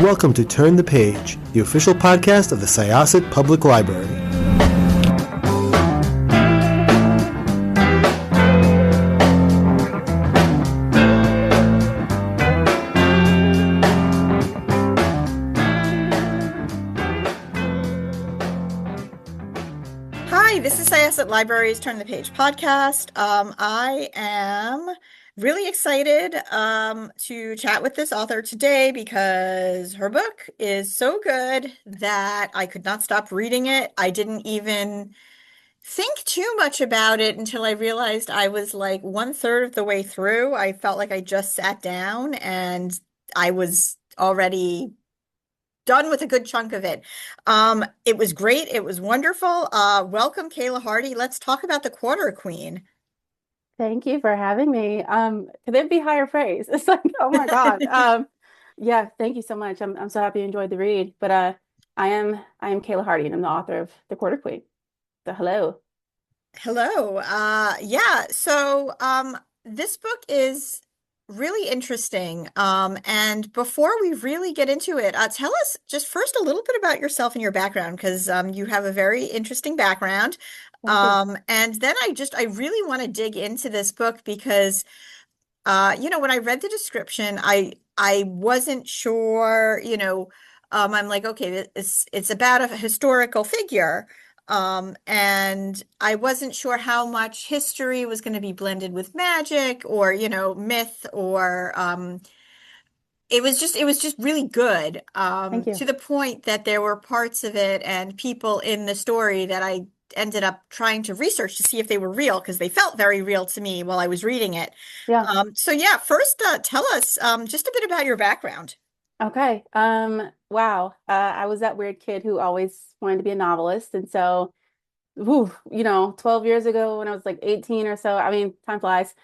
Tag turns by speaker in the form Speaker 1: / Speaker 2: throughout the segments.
Speaker 1: welcome to Turn the Page, the official podcast of the Syosset Public Library.
Speaker 2: Hi, this is Syosset Library's Turn the Page podcast. I am really excited to chat with this author today because her book is so good that I could not stop reading it. I didn't even think too much about it until I realized I was like 1/3 of the way through. I felt like I just sat down and I was already done with a good chunk of it. It was great. It was wonderful. Welcome, Kayla Hardy. Let's talk about The Quarter Queen.
Speaker 3: Thank you for having me. Could there be higher praise? It's like, oh my God. Yeah, thank you so much. I'm so happy you enjoyed the read. But I am Kayla Hardy and I'm the author of The Quarter Queen. So hello.
Speaker 2: Hello. Yeah, so this book is really interesting. And before we really get into it, tell us just first a little bit about yourself and your background, because you have a very interesting background.
Speaker 3: Thank you.
Speaker 2: And then I really want to dig into this book because when I read the description, I wasn't sure, I'm like, okay, it's about a historical figure. And I wasn't sure how much history was going to be blended with magic or, myth or it was just really good,
Speaker 3: Thank you.
Speaker 2: to the point that there were parts of it and people in the story that I ended up trying to research to see if they were real because they felt very real to me while I was reading it.
Speaker 3: Yeah.
Speaker 2: So yeah, first, tell us just a bit about your background.
Speaker 3: Okay. Wow. I was that weird kid who always wanted to be a novelist. And so, 12 years ago when I was like 18 or so, I mean, time flies.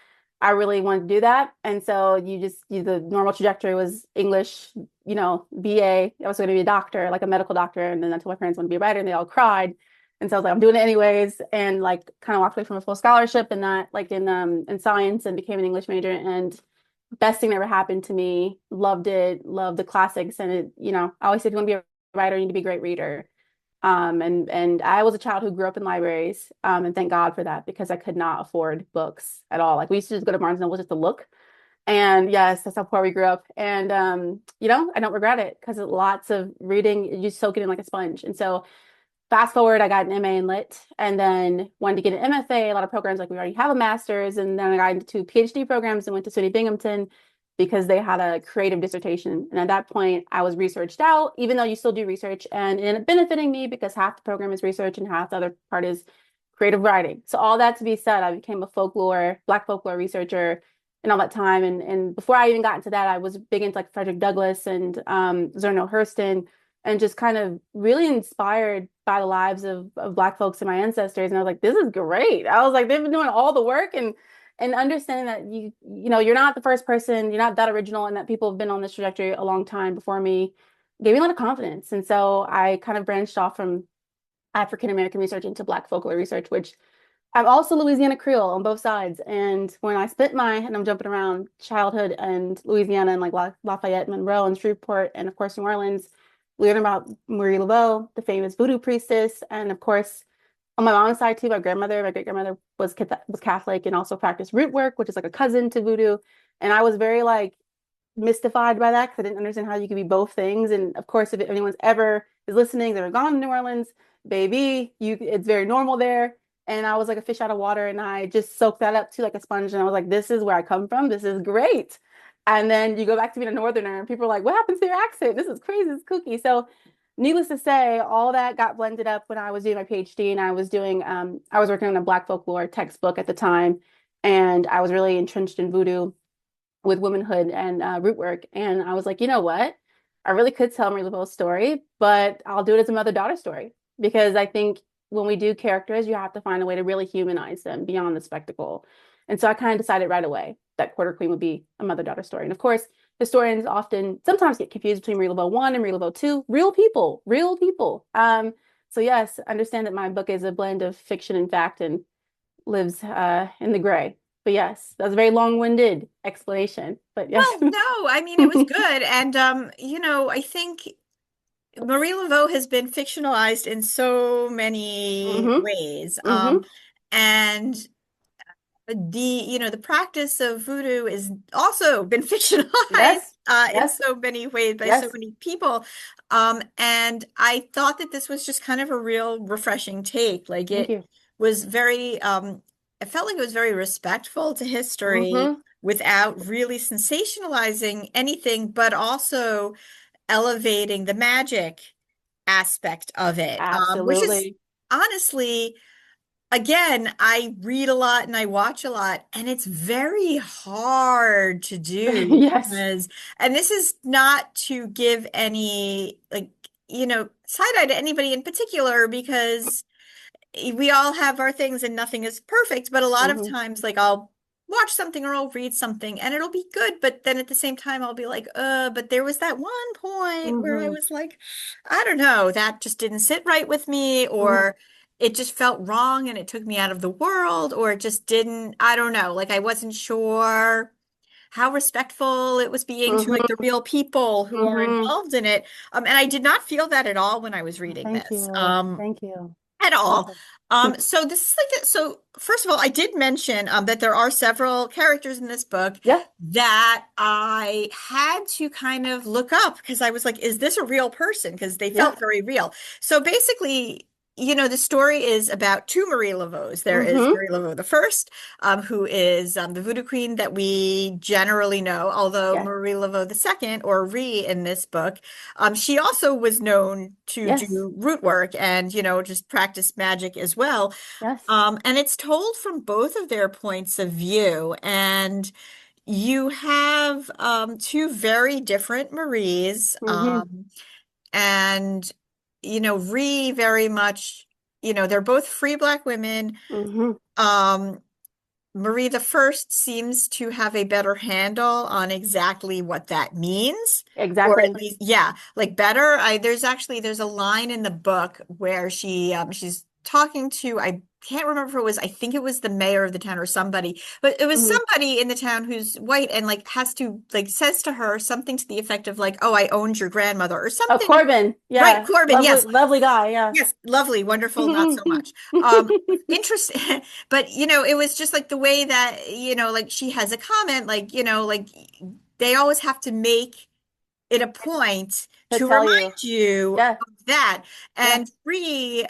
Speaker 3: I really wanted to do that. And so the normal trajectory was English, BA. I was going to be a doctor, like a medical doctor. And then I told my parents I wanted to be a writer and they all cried. And so I was like, I'm doing it anyways. And like kind of walked away from a full scholarship and that like in science and became an English major. And best thing that ever happened to me. Loved it, loved the classics. And I always say if you want to be a writer, you need to be a great reader. And I was a child who grew up in libraries, and thank God for that because I could not afford books at all. Like we used to just go to Barnes and Noble just to look. And yes, that's how poor we grew up. And I don't regret it because lots of reading, you soak it in like a sponge. And so fast forward, I got an MA in Lit and then wanted to get an MFA. A lot of programs like we already have a master's, and then I got into two PhD programs and went to SUNY Binghamton because they had a creative dissertation. And at that point, I was researched out, even though you still do research, and it ended up benefiting me because half the program is research and half the other part is creative writing. So all that to be said, I became a Black folklore researcher and all that time. And before I even got into that, I was big into like Frederick Douglass and Zerno Hurston, and just kind of really inspired by the lives of Black folks and my ancestors. And I was like, this is great. I was like, they've been doing all the work and understanding that you're not the first person, you're not that original, and that people have been on this trajectory a long time before me gave me a lot of confidence. And so I kind of branched off from African American research into Black folklore research, which I'm also Louisiana Creole on both sides. And when I spent and I'm jumping around, childhood and Louisiana and like Lafayette, Monroe, and Shreveport, and of course New Orleans, learning about Marie LaVeau, the famous Voodoo priestess, and of course on my mom's side too, my great grandmother was Catholic and also practiced root work, which is like a cousin to voodoo. And I was very like mystified by that because I didn't understand how you could be both things. And of course, if anyone's ever is listening, they've gone to New Orleans, baby, it's very normal there. And I was like a fish out of water, and I just soaked that up too like a sponge. And I was like, this is where I come from. This is great. And then you go back to being a northerner, and people are like, what happens to your accent? This is crazy. It's kooky. So needless to say, all that got blended up when I was doing my PhD, and I was working on a Black folklore textbook at the time, and I was really entrenched in voodoo with womanhood and root work. And I was like, you know what? I really could tell Marie LaVeau's story, but I'll do it as a mother-daughter story because I think when we do characters, you have to find a way to really humanize them beyond the spectacle. And so I kind of decided right away that Quarter Queen would be a mother-daughter story. And of course, historians sometimes get confused between Marie LaVeau I and Marie LaVeau II. Real people, real people. So yes, understand that my book is a blend of fiction and fact and lives in the gray. But yes, that was a very long-winded explanation. But yes.
Speaker 2: Well, no, I mean it was good. And I think Marie Laveau has been fictionalized in so many
Speaker 3: hmm
Speaker 2: ways.
Speaker 3: hmm
Speaker 2: And the practice of voodoo is also been fictionalized
Speaker 3: Yes.
Speaker 2: in
Speaker 3: Yes.
Speaker 2: so many ways by so
Speaker 3: Yes.
Speaker 2: many people. And I thought that this was just kind of a real refreshing take. Like
Speaker 3: Thank
Speaker 2: it
Speaker 3: you.
Speaker 2: was very, I felt like it was very respectful to history
Speaker 3: hmm
Speaker 2: without really sensationalizing anything, but also elevating the magic aspect of it, which is
Speaker 3: Absolutely.
Speaker 2: honestly, again, I read a lot and I watch a lot, and it's very hard to do
Speaker 3: Yes.
Speaker 2: and this is not to give any, like, side eye to anybody in particular, because we all have our things and nothing is perfect, but a lot of
Speaker 3: hmm
Speaker 2: times, like, I'll watch something or I'll read something and it'll be good, but then at the same time I'll be like, but there was that one point where I
Speaker 3: hmm
Speaker 2: was like, I don't know, that just didn't sit right with me,
Speaker 3: hmm
Speaker 2: or it just felt wrong and it took me out of the world, or it just didn't, I don't know, like I wasn't sure how respectful it was being to like the
Speaker 3: hmm
Speaker 2: real people who are
Speaker 3: hmm
Speaker 2: involved in it. And I did not feel that at all when I was reading
Speaker 3: Thank
Speaker 2: this.
Speaker 3: you. Thank you.
Speaker 2: At all.
Speaker 3: Awesome.
Speaker 2: So this is like so first of all, I did mention that there are several characters in this book
Speaker 3: Yeah.
Speaker 2: that I had to kind of look up because I was like, is this a real person? Because they
Speaker 3: Yeah.
Speaker 2: felt very real. So basically, the story is about two Marie Laveaus. There is
Speaker 3: hmm
Speaker 2: Marie Laveau the first, who is the voodoo queen that we generally know, although
Speaker 3: Yes.
Speaker 2: Marie Laveau the second, or Ree in this book, she also was known to
Speaker 3: Yes.
Speaker 2: do root work and, just practice magic as well.
Speaker 3: Yes.
Speaker 2: And it's told from both of their points of view. And you have two very different Maries.
Speaker 3: hmm
Speaker 2: And, Ree very much, they're both free Black women.
Speaker 3: hmm
Speaker 2: Um, Marie the First seems to have a better handle on exactly what that means, or at
Speaker 3: Exactly.
Speaker 2: least, yeah, like better. There's a line in the book where she's talking to, I can't remember if it was, I think it was the mayor of the town or somebody, but it was
Speaker 3: hmm
Speaker 2: somebody in the town who's white and like says to her something to the effect of like, oh, I owned your grandmother or
Speaker 3: Oh,
Speaker 2: something.
Speaker 3: Corbin.
Speaker 2: Right,
Speaker 3: Yeah.
Speaker 2: Corbin,
Speaker 3: Lovely,
Speaker 2: yes.
Speaker 3: lovely guy. Yeah.
Speaker 2: Yes, lovely, wonderful, not so much. Interesting, but it was just like the way that, like she has a comment, like, like they always have to make it a point
Speaker 3: To
Speaker 2: to
Speaker 3: tell you.
Speaker 2: remind you
Speaker 3: Yeah.
Speaker 2: of that.
Speaker 3: Yeah.
Speaker 2: And Bree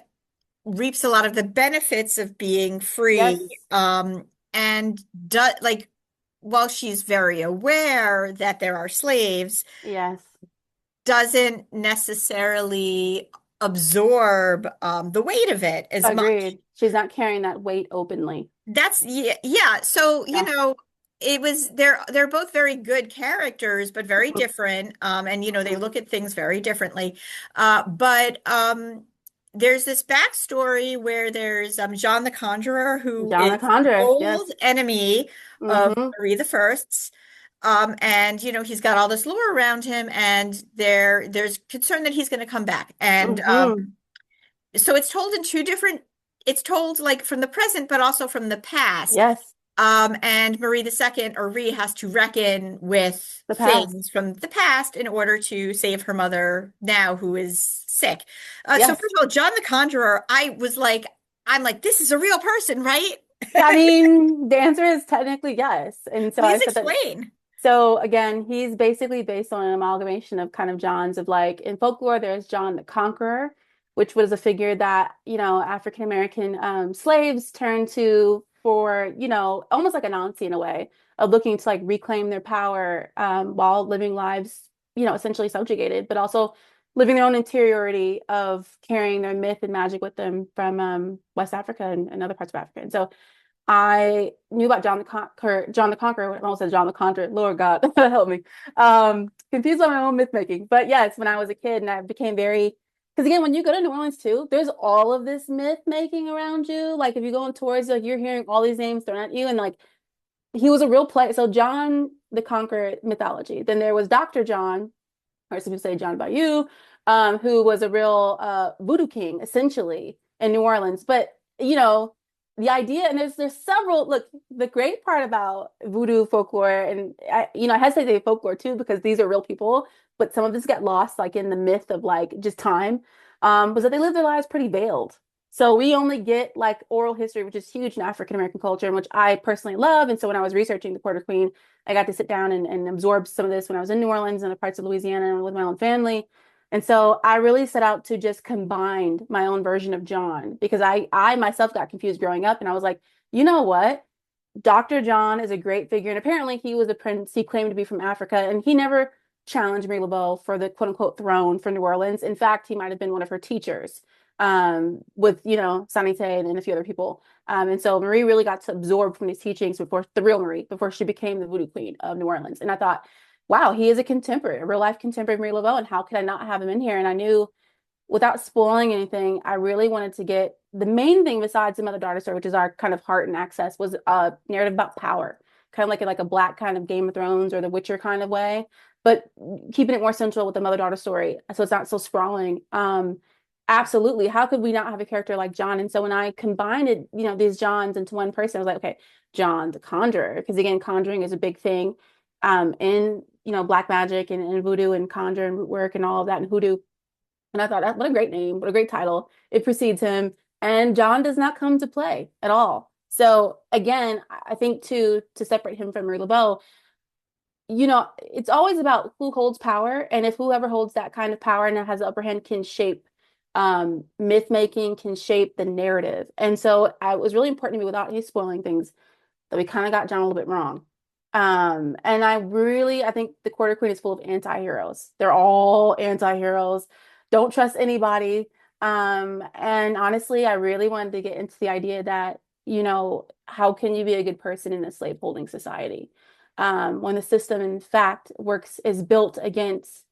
Speaker 2: reaps a lot of the benefits of being
Speaker 3: Yes.
Speaker 2: free, and like while she's very aware that there are slaves,
Speaker 3: Yes.
Speaker 2: doesn't necessarily absorb the weight of it as much.
Speaker 3: Agreed. She's not carrying that weight openly.
Speaker 2: That's yeah, yeah. So,
Speaker 3: Yeah.
Speaker 2: it was they're both very good characters, but very
Speaker 3: Mhm.
Speaker 2: different. And they
Speaker 3: Mhm.
Speaker 2: look at things very differently. But there's this backstory where there's John the Conjurer, who
Speaker 3: John the
Speaker 2: is an
Speaker 3: Conjurer.
Speaker 2: old
Speaker 3: Yes.
Speaker 2: enemy of
Speaker 3: hmm
Speaker 2: Marie the First's. And he's got all this lore around him, and there's concern that he's going to come back. And
Speaker 3: hmm
Speaker 2: so it's told like from the present, but also from the past.
Speaker 3: Yes.
Speaker 2: And Marie the Second, or Ree, has to reckon with
Speaker 3: The past.
Speaker 2: things from the past in order to save her mother now, who is sick. So
Speaker 3: Yes.
Speaker 2: first of all, John the Conjurer, I'm like, this is a real person, right?
Speaker 3: I mean, the answer is technically yes. And so I
Speaker 2: Please
Speaker 3: said that.
Speaker 2: explain.
Speaker 3: So again, he's basically based on an amalgamation of kind of Johns of like in folklore, there's John the Conqueror, which was a figure that, African American slaves turned to for, almost like a Nazi in a way of looking to like reclaim their power while living lives, essentially subjugated, but also living their own interiority of carrying their myth and magic with them from West Africa and other parts of Africa. And so I knew about John the Conqueror. I almost said John the Conqueror. Lord God, help me. Confused on my own myth making. But yes, when I was a kid and I became very, because again, when you go to New Orleans too, there's all of this myth making around you. Like if you go on tours, like you're hearing all these names thrown at you, and like he was a real play. So John the Conqueror mythology. Then there was Dr. John, or some people say John Bayou, who was a real voodoo king essentially in New Orleans. But the idea, and there's several, look, the great part about voodoo folklore, and I hesitate to say folklore too, because these are real people, but some of this got lost like in the myth of like just time, was that they live their lives pretty veiled. So we only get like oral history, which is huge in African American culture, and which I personally love. And so when I was researching the Quarter Queen, I got to sit down and absorb some of this when I was in New Orleans and the parts of Louisiana with my own family. And so I really set out to just combine my own version of John, because I myself got confused growing up, and I was like, you know what? Dr. John is a great figure. And apparently he was a prince. He claimed to be from Africa, and he never challenged Marie LaVeau for the quote unquote throne for New Orleans. In fact, he might have been one of her teachers, with, Sanite and a few other people. And so Marie really got to absorb from these teachings before the real Marie, before she became the Voodoo Queen of New Orleans. And I thought, wow, he is a contemporary, a real life contemporary of Marie LaVeau, and how could I not have him in here? And I knew, without spoiling anything, I really wanted to get the main thing besides the mother-daughter story, which is our kind of heart and access, was a narrative about power, kind of like a black kind of Game of Thrones or The Witcher kind of way, but keeping it more central with the mother-daughter story, so it's not so sprawling. Absolutely. How could we not have a character like John? And so when I combined it, these Johns into one person, I was like, okay, John the Conjurer, because again, conjuring is a big thing, in black magic and voodoo and conjure and root work and all of that and hoodoo. And I thought, what a great name, what a great title. It precedes him. And John does not come to play at all. So again, I think to separate him from Marie LaVeau, it's always about who holds power. And if whoever holds that kind of power and has the upper hand can shape, myth making, can shape the narrative. And so it was really important to me, without any spoiling things, that we kind of got John a little bit wrong. And I think the Quarter Queen is full of anti-heroes. They're all anti-heroes. Don't trust anybody. And honestly, I really wanted to get into the idea that, how can you be a good person in a slave-holding society? When the system, in fact, is built against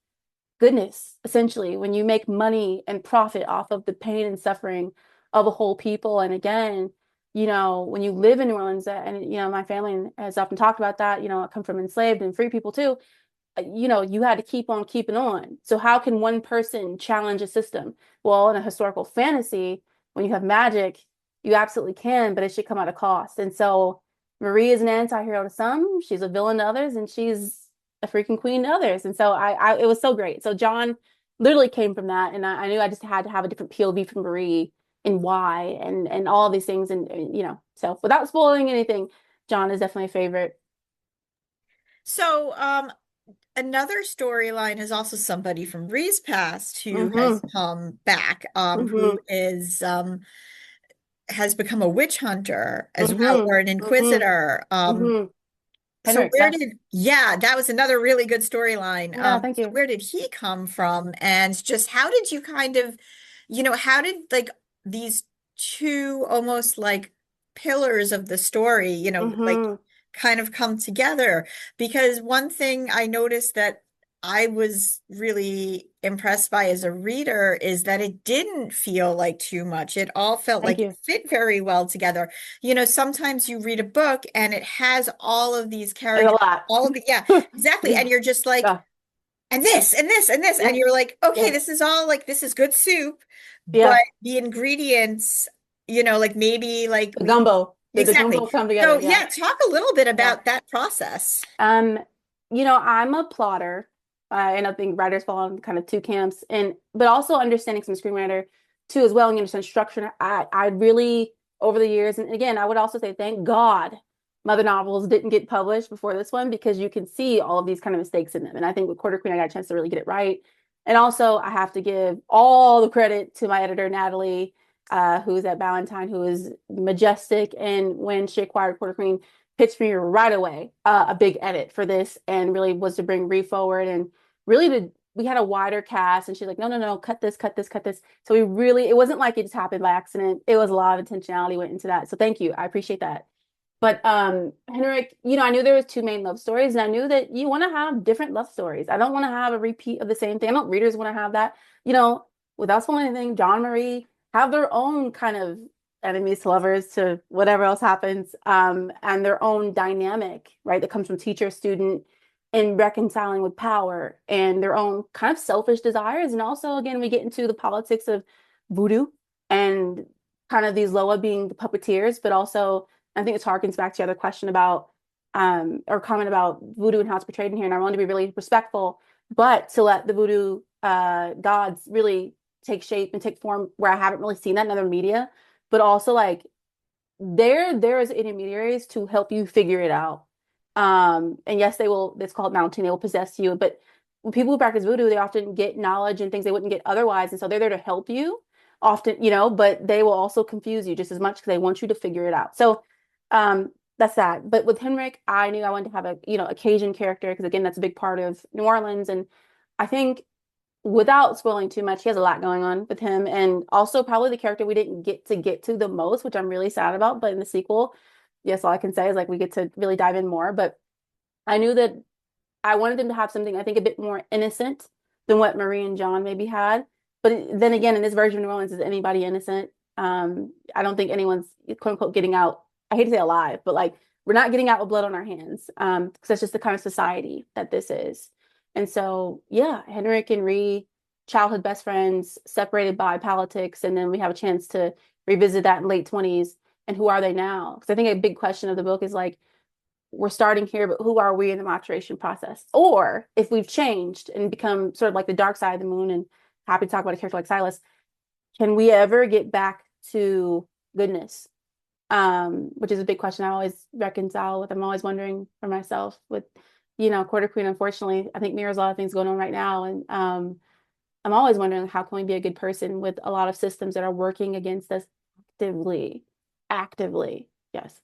Speaker 3: goodness, essentially, when you make money and profit off of the pain and suffering of a whole people. And again, when you live in New Orleans, and, my family has often talked about that, I come from enslaved and free people too, you had to keep on keeping on. So how can one person challenge a system? Well, in a historical fantasy, when you have magic, you absolutely can, but it should come at a cost. And so Marie is an anti-hero to some, she's a villain to others, and she's a freaking queen to others. And so it was so great. So John literally came from that, and I knew I just had to have a different POV from Marie and why and all these things, and so without spoiling anything, John is definitely a favorite.
Speaker 2: So, another storyline is also somebody from Ree's past who
Speaker 3: Mm-hmm.
Speaker 2: has come back,
Speaker 3: Mm-hmm.
Speaker 2: who has become a witch hunter as well,
Speaker 3: Mm-hmm.
Speaker 2: or an
Speaker 3: Mm-hmm.
Speaker 2: inquisitor.
Speaker 3: Mm-hmm.
Speaker 2: So
Speaker 3: Henrik, yes.
Speaker 2: yeah, that was another really good storyline.
Speaker 3: Yeah, thank
Speaker 2: So
Speaker 3: you.
Speaker 2: where did he come from? And just how did you kind of, how did like these two almost like pillars of the story, like
Speaker 3: Mm-hmm.
Speaker 2: kind of come together? Because one thing I noticed that I was really impressed by as a reader is that it didn't feel like too much. It all felt
Speaker 3: Thank
Speaker 2: like it
Speaker 3: you.
Speaker 2: fit very well together. Sometimes you read a book and it has all of these
Speaker 3: There's a
Speaker 2: characters,
Speaker 3: lot.
Speaker 2: all of the, yeah, exactly. And you're just like,
Speaker 3: Yeah.
Speaker 2: and this, and this, and this. And
Speaker 3: Yep.
Speaker 2: you're like, okay,
Speaker 3: Yep.
Speaker 2: this is all like, this is good soup, but
Speaker 3: Yeah.
Speaker 2: the ingredients, like maybe like
Speaker 3: The
Speaker 2: we,
Speaker 3: gumbo. Did the
Speaker 2: exactly.
Speaker 3: gumbo come together?
Speaker 2: So
Speaker 3: Yeah.
Speaker 2: yeah, talk a little bit
Speaker 3: Yeah.
Speaker 2: about that process.
Speaker 3: Um, I'm a plotter. I think writers fall in kind of two camps, but also understanding some screenwriter too as well, and you understand structure. I really, over the years, and again, I would also say thank God Mother novels didn't get published before this one, because you can see all of these kind of mistakes in them. And I think with Quarter Queen, I got a chance to really get it right. And also, I have to give all the credit to my editor, Natalie, who's at Ballantine, who is majestic. And when she acquired Quarter Queen, pitched me right away a big edit for this, and really was to bring Ree forward, and really we had a wider cast, and she's like, no, no, no, cut this, cut this, cut this. So it wasn't like it just happened by accident. It was a lot of intentionality went into that. So thank you. I appreciate that. But Henrik, I knew there was two main love stories, and I knew that you want to have different love stories. I don't want to have a repeat of the same thing. I don't readers want to have that. You know, without spoiling anything, John Marie have their own kind of enemies to lovers to whatever else happens, and their own dynamic, right? That comes from teacher, student, and reconciling with power, and their own kind of selfish desires. And also, again, we get into the politics of voodoo and kind of these Loa being the puppeteers, but also I think it harkens back to the other question about or comment about voodoo and how it's portrayed in here. And I want to be really respectful, but to let the voodoo gods really take shape and take form where I haven't really seen that in other media, but also like there is intermediaries to help you figure it out. And yes, they will, it's called mounting, they will possess you, but when people who practice voodoo, they often get knowledge and things they wouldn't get otherwise. And so they're there to help you often, but they will also confuse you just as much because they want you to figure it out. So that's that. But with Henrik, I knew I wanted to have a Cajun character because again, that's a big part of New Orleans. And I think without spoiling too much, he has a lot going on with him. And also probably the character we didn't get to the most, which I'm really sad about. But in the sequel, yes, all I can say is like we get to really dive in more. But I knew that I wanted them to have something, I think, a bit more innocent than what Marie and John maybe had. But then again, in this version of New Orleans, is anybody innocent? I don't think anyone's quote unquote getting out. I hate to say alive, but like we're not getting out with blood on our hands. Because that's just the kind of society that this is. And so, yeah, Henrik and Ree, childhood best friends, separated by politics, and then we have a chance to revisit that in late 20s. And who are they now? Because I think a big question of the book is like, we're starting here, but who are we in the maturation process? Or if we've changed and become sort of like the dark side of the moon, and happy to talk about a character like Silas, can we ever get back to goodness? Which is a big question I always reconcile with. I'm always wondering for myself with, Quarter Queen, unfortunately, I think mirrors a lot of things going on right now. And I'm always wondering how can we be a good person with a lot of systems that are working against us actively. Yes.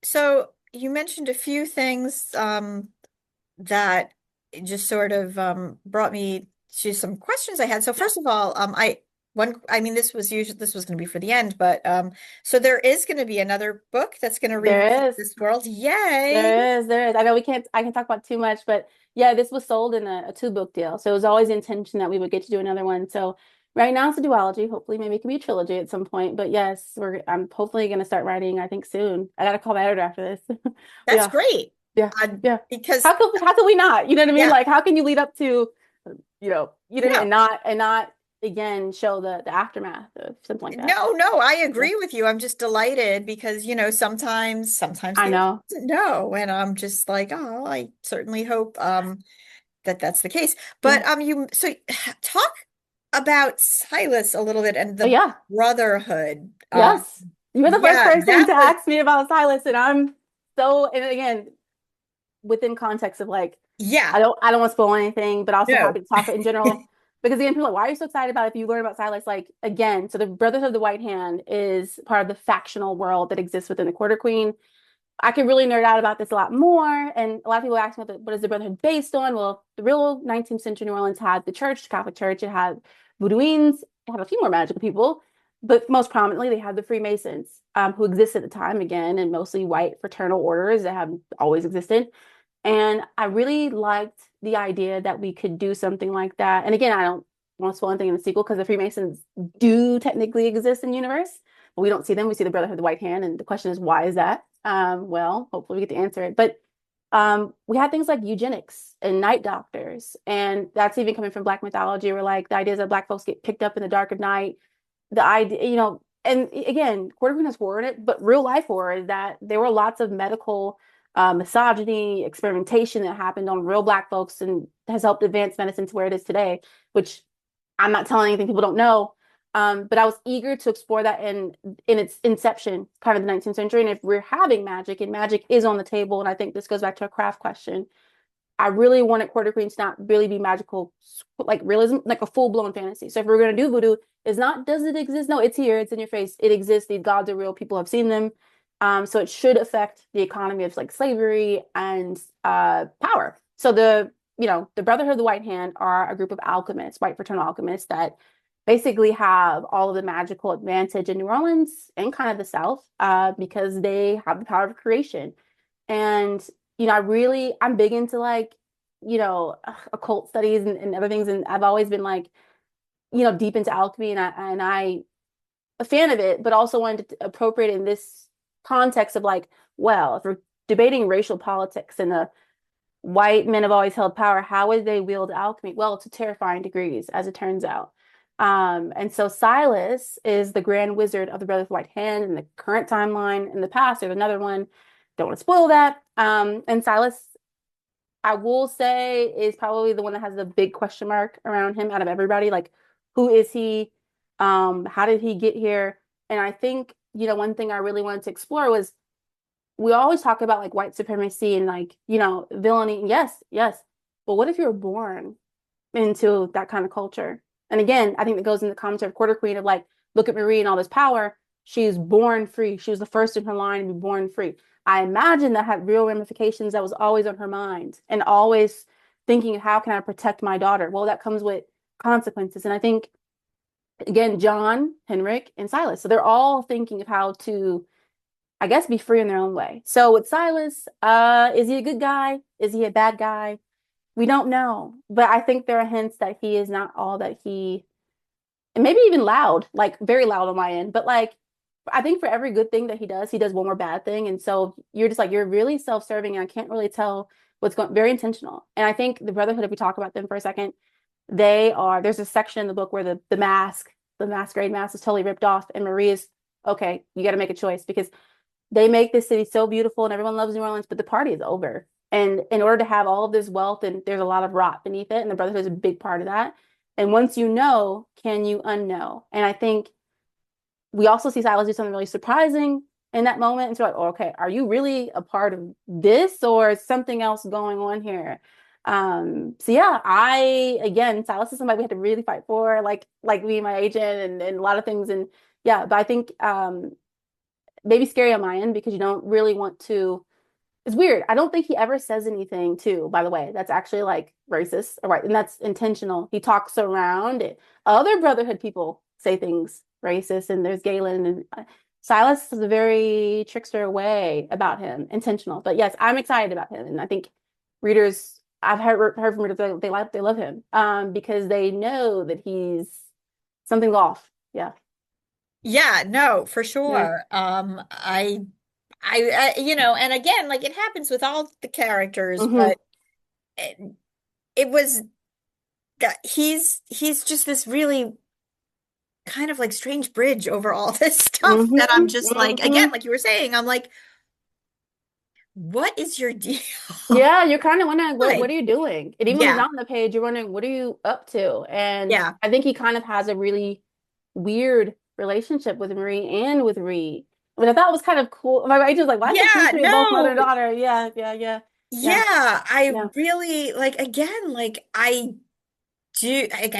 Speaker 2: So you mentioned a few things that just sort of brought me to some questions I had. So first of all, this was going to be for the end, but so there is going to be another book that's going to revisit
Speaker 3: There is.
Speaker 2: this world. Yay!
Speaker 3: There is. I know I can talk about too much, but yeah, this was sold in a two-book deal. So it was always the intention that we would get to do another one. So right now it's a duology. Hopefully maybe it can be a trilogy at some point. But yes, I'm hopefully gonna start writing, I think soon. I gotta call my editor after this.
Speaker 2: That's
Speaker 3: Yeah.
Speaker 2: great.
Speaker 3: Yeah. Yeah.
Speaker 2: Because
Speaker 3: How could we not? You know what I mean?
Speaker 2: yeah,
Speaker 3: Like how can you lead up to,
Speaker 2: no.
Speaker 3: and not again show the aftermath of something like that.
Speaker 2: No, I
Speaker 3: Yeah.
Speaker 2: agree with you. I'm just delighted because, sometimes
Speaker 3: I
Speaker 2: the
Speaker 3: know.
Speaker 2: doesn't know, and I'm just like, oh, I certainly hope that that's the case.
Speaker 3: Yeah.
Speaker 2: But talk about Silas a little bit and
Speaker 3: Oh
Speaker 2: the
Speaker 3: yeah.
Speaker 2: brotherhood.
Speaker 3: Yes. You were the first
Speaker 2: Yeah,
Speaker 3: person
Speaker 2: that
Speaker 3: to
Speaker 2: was
Speaker 3: ask me about Silas, and and again, within context of like,
Speaker 2: yeah,
Speaker 3: I don't want to spoil anything, but also
Speaker 2: no.
Speaker 3: happy to talk in general. Because again, people are like, why are you so excited about it if you learn about Silas? Like, again, so the Brotherhood of the White Hand is part of the factional world that exists within the Quarter Queen. I could really nerd out about this a lot more. And a lot of people ask me, what is the Brotherhood based on? Well, the real 19th century New Orleans had the church, the Catholic Church. It had Voodooians. It had a few more magical people. But most prominently, they had the Freemasons, who existed at the time, again, and mostly white fraternal orders that have always existed. And I really liked the idea that we could do something like that. And again, I don't want to spoil anything in the sequel because the Freemasons do technically exist in the universe, but we don't see them. We see the Brotherhood of the White Hand. And the question is, why is that? Well, hopefully we get to answer it. But we had things like eugenics and night doctors. And that's even coming from Black mythology, where like the ideas that Black folks get picked up in the dark of night. The idea, and again, Quarter Queen has horror in it, but real life horror is that there were lots of medical misogyny, experimentation that happened on real Black folks and has helped advance medicine to where it is today, which I'm not telling anything people don't know. But I was eager to explore that in its inception, kind of the 19th century. And if we're having magic and magic is on the table, and I think this goes back to a craft question, I really wanted Quarter Queen to not really be magical, like realism, like a full-blown fantasy. So if we're going to do voodoo, it's not, does it exist? No, it's here. It's in your face. It exists. These gods are real. People have seen them. So it should affect the economy of like slavery and power. So the Brotherhood of the White Hand are a group of alchemists, white fraternal alchemists that basically have all of the magical advantage in New Orleans and kind of the South because they have the power of creation. And I'm big into like, occult studies and other things. And I've always been like, deep into alchemy and I a fan of it, but also wanted to appropriate it in this context of like, well, if we're debating racial politics and the white men have always held power, how would they wield alchemy? Well, to terrifying degrees, as it turns out. And so Silas is the Grand Wizard of the Brotherhood of White Hand in the current timeline. In the past, there's another one. Don't want to spoil that. And Silas, I will say, is probably the one that has the big question mark around him out of everybody. Like, who is he? How did he get here? And I think, one thing I really wanted to explore was we always talk about like white supremacy and like, villainy. Yes, yes. But what if you were born into that kind of culture? And again, I think that goes in the commentary of Quarter Queen of like, look at Marie and all this power. She's born free. She was the first in her line to be born free. I imagine that had real ramifications that was always on her mind and always thinking, how can I protect my daughter? Well, that comes with consequences. And I think, again, John, Henrik, and Silas. So they're all thinking of how to, I guess, be free in their own way. So with Silas, is he a good guy? Is he a bad guy? We don't know. But I think there are hints that he is not all that he, and maybe even loud, like very loud on my end. But like, I think for every good thing that he does one more bad thing. And so you're just like, you're really self-serving. And I can't really tell what's going, very intentional. And I think the Brotherhood, if we talk about them for a second, there's a section in the book where the masquerade mask is totally ripped off. And Marie is, okay, you got to make a choice because they make this city so beautiful and everyone loves New Orleans, but the party is over. And in order to have all of this wealth, and there's a lot of rot beneath it, and the Brotherhood is a big part of that. And once you know, can you unknow? And I think we also see Silas do something really surprising in that moment. And so like, oh, okay, are you really a part of this or is something else going on here? So yeah, again, Silas is somebody we had to really fight for, like me and my agent and a lot of things. And yeah, but I think maybe scary on my end because you don't really want to. It's weird. I don't think he ever says anything too, by the way, that's actually like racist or right. And that's intentional. He talks around it. Other Brotherhood people say things racist, and there's Galen and Silas has a very trickster way about him, intentional. But yes, I'm excited about him. And I think readers, I've heard from readers that they love him because they know that he's something's off. Yeah.
Speaker 2: Yeah, no, for
Speaker 3: Yeah.
Speaker 2: sure. And again, like it happens with all the characters,
Speaker 3: Hmm.
Speaker 2: but it, it was he's just this really kind of like strange bridge over all this stuff that I'm
Speaker 3: Hmm.
Speaker 2: just like, again,
Speaker 3: Hmm.
Speaker 2: like you were saying, I'm like, what is your deal?
Speaker 3: Yeah, you're kind of wondering what
Speaker 2: Like,
Speaker 3: are you doing? And even when he's
Speaker 2: yeah,
Speaker 3: not on the page, you're wondering what are you up to? And
Speaker 2: yeah,
Speaker 3: I think he kind of has a really weird relationship with Marie and with Reed, which I thought was kind of cool. My agent was like, why is the
Speaker 2: yeah,
Speaker 3: chemistry of both mother and
Speaker 2: no,
Speaker 3: daughter? Yeah, yeah, yeah, yeah,
Speaker 2: yeah. I
Speaker 3: yeah.
Speaker 2: really like again, like I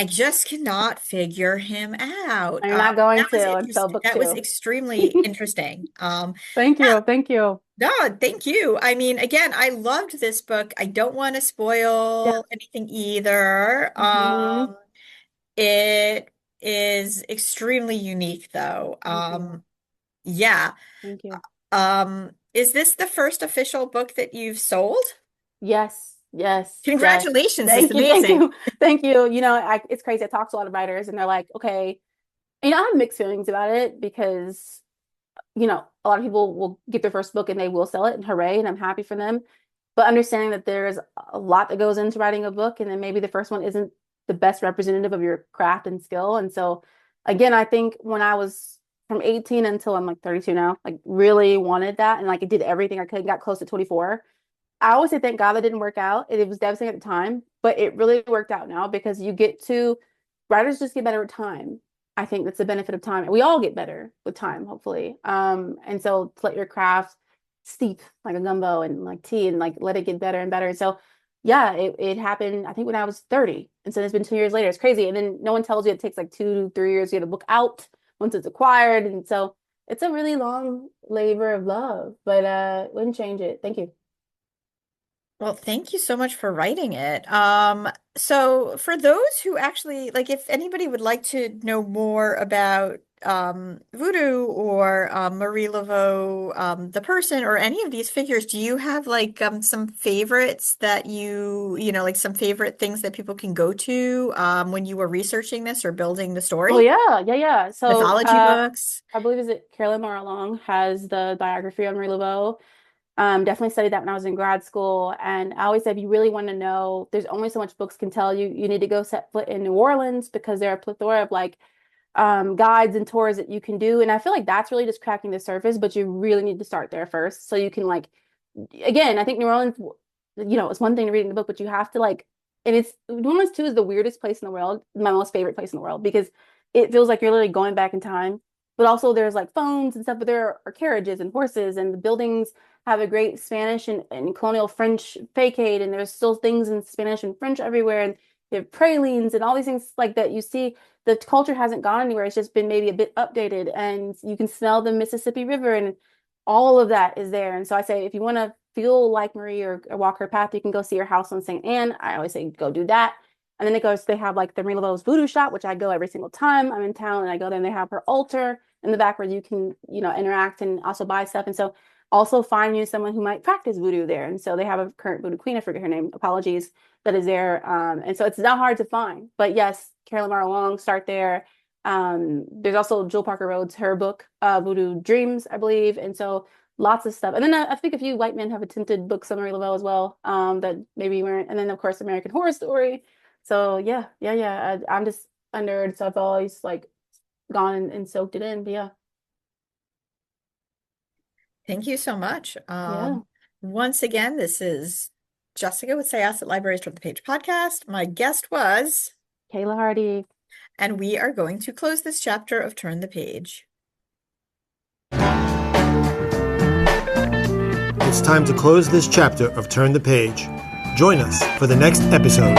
Speaker 2: just cannot figure him out.
Speaker 3: And you're not going
Speaker 2: That was
Speaker 3: to until book
Speaker 2: That was
Speaker 3: two.
Speaker 2: extremely interesting.
Speaker 3: Thank
Speaker 2: Yeah,
Speaker 3: you, thank you.
Speaker 2: no, thank you. I mean, again, I loved this book. I don't want to
Speaker 3: Yeah.
Speaker 2: spoil anything either.
Speaker 3: Hmm.
Speaker 2: It is extremely unique though.
Speaker 3: Thank you,
Speaker 2: Yeah.
Speaker 3: thank you.
Speaker 2: Is this the first official book that you've sold?
Speaker 3: Yes, yes, yes.
Speaker 2: Congratulations. This is
Speaker 3: Thank you, thank
Speaker 2: amazing.
Speaker 3: you, thank you. It's crazy. I talk to a lot of writers, and they're like, okay. I have mixed feelings about it because, a lot of people will get their first book and they will sell it and hooray, and I'm happy for them. But understanding that there's a lot that goes into writing a book and then maybe the first one isn't the best representative of your craft and skill. And so again, I think when I was from 18 until I'm like 32 now, like really wanted that and like I did everything I could and got close to 24. I always say thank God that didn't work out. It was devastating at the time, but it really worked out now because writers just get better with time. I think that's the benefit of time. We all get better with time, hopefully. And so to let your craft steep like a gumbo and like tea and like let it get better and better. And so yeah, it happened, I think when I was 30. And so it's been 2 years later. It's crazy. And then no one tells you it takes like 2 to 3 years to get a book out once it's acquired. And so it's a really long labor of love, but wouldn't change it. Thank you.
Speaker 2: Well, thank you so much for writing it. So for those who actually like, if anybody would like to know more about Voodoo or Marie Laveau, the person, or any of these figures, do you have like some favorites that like some favorite things that people can go to when you were researching this or building the
Speaker 3: Oh
Speaker 2: story?
Speaker 3: yeah, yeah, yeah. So
Speaker 2: Mythology books?
Speaker 3: I believe is it Carolyn Maralong has the biography on Marie Laveau. Definitely studied that when I was in grad school. And I always said, if you really want to know, there's only so much books can tell you. You need to go set foot in New Orleans because there are a plethora of like guides and tours that you can do. And I feel like that's really just cracking the surface, but you really need to start there first. So you can like, again, I think New Orleans, it's one thing to read in the book, but you have to like, and it's New Orleans too is the weirdest place in the world, my most favorite place in the world, because it feels like you're literally going back in time. But also there's like phones and stuff, but there are carriages and horses and the buildings have a great Spanish and colonial French facade, and there's still things in Spanish and French everywhere, and they have pralines and all these things like that you see the culture hasn't gone anywhere. It's just been maybe a bit updated, and you can smell the Mississippi River, and all of that is there. And so I say, if you want to feel like Marie or walk her path, you can go see her house on St. Anne. I always say, go do that. And then they have like the Marie LaVeau's Voodoo shop, which I go every single time I'm in town, and I go there and they have her altar in the back where you can, interact and also buy stuff. And so also find you someone who might practice voodoo there. And so they have a current voodoo queen, I forget her name, apologies, that is there. And so it's not hard to find. But yes, Carolyn Marlowe Long, start there. There's also Jill Parker Rhodes, her book, Voodoo Dreams, I believe. And so lots of stuff. And then I think a few white men have attempted books on Marie LaVeau as well, that maybe weren't. And then, of course, American Horror Story. So yeah. I'm just a nerd, so I've always like gone and soaked it in. But yeah.
Speaker 2: Thank you so much.
Speaker 3: Yeah.
Speaker 2: Once again, this is Jessica with Syosset Libraries Turn the Page podcast. My guest was
Speaker 3: Kayla Hardy.
Speaker 2: And we are going to close this chapter of Turn the Page.
Speaker 1: It's time to close this chapter of Turn the Page. Join us for the next episode.